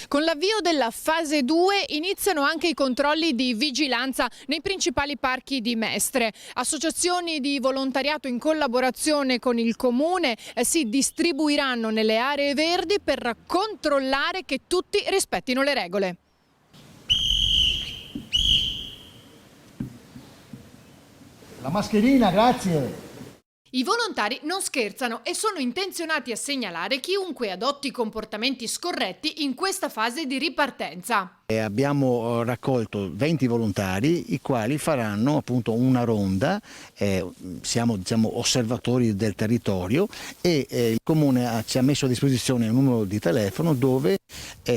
Con l'avvio della fase 2 iniziano anche i controlli di vigilanza nei principali parchi di Mestre. Associazioni di volontariato in collaborazione con il comune si distribuiranno nelle aree verdi per controllare che tutti rispettino le regole. La mascherina, grazie. I volontari non scherzano e sono intenzionati a segnalare chiunque adotti comportamenti scorretti in questa fase di ripartenza. Abbiamo raccolto 20 volontari i quali faranno appunto una ronda, siamo osservatori del territorio e il comune ci ha messo a disposizione un numero di telefono dove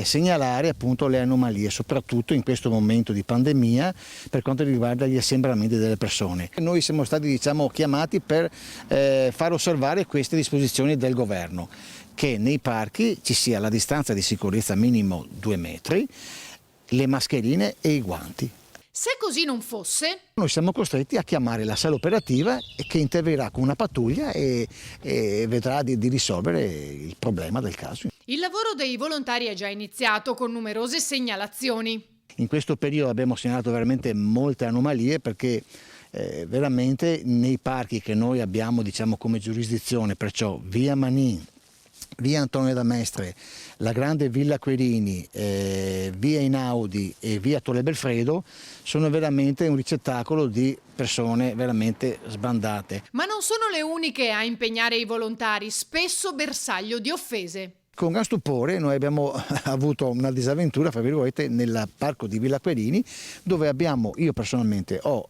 segnalare appunto le anomalie, soprattutto in questo momento di pandemia per quanto riguarda gli assembramenti delle persone. Noi siamo stati chiamati per far osservare queste disposizioni del governo, che nei parchi ci sia la distanza di sicurezza minimo 2 metri, le mascherine e i guanti. Se così non fosse, noi siamo costretti a chiamare la sala operativa che interverrà con una pattuglia e vedrà di risolvere il problema del caso. Il lavoro dei volontari è già iniziato con numerose segnalazioni. In questo periodo abbiamo segnalato veramente molte anomalie perché veramente nei parchi che noi abbiamo come giurisdizione, perciò via Manin, via Antonio da Mestre, la grande Villa Querini, via Einaudi e via Torre Belfredo sono veramente un ricettacolo di persone veramente sbandate. Ma non sono le uniche a impegnare i volontari, spesso bersaglio di offese. Con gran stupore noi abbiamo avuto una disavventura, fra virgolette, nel parco di Villa Querini, dove io personalmente ho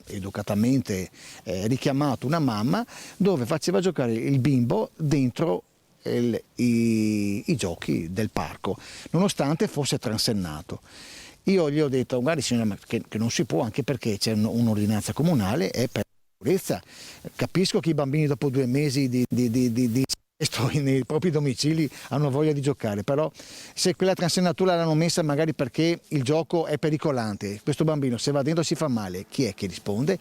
educatamente richiamato una mamma dove faceva giocare il bimbo dentro i giochi del parco, nonostante fosse transennato. Io gli ho detto, guardi signora, che non si può, anche perché c'è un'ordinanza comunale e per la sicurezza. Capisco che i bambini dopo 2 mesi di nei propri domicili hanno voglia di giocare, però se quella transennatura l'hanno messa magari perché il gioco è pericolante, questo bambino se va dentro si fa male, chi è che risponde?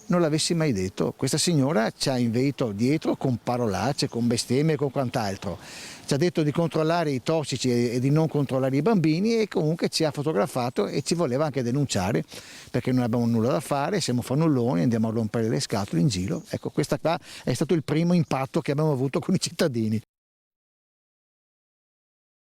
Non l'avessi mai detto, questa signora ci ha inveito dietro con parolacce, con bestemmie e con quant'altro, ci ha detto di controllare i tossici e di non controllare i bambini e comunque ci ha fotografato e ci voleva anche denunciare perché non abbiamo nulla da fare, siamo fannulloni, andiamo a rompere le scatole in giro. Ecco, questo qua è stato il primo impatto che abbiamo avuto con i cittadini.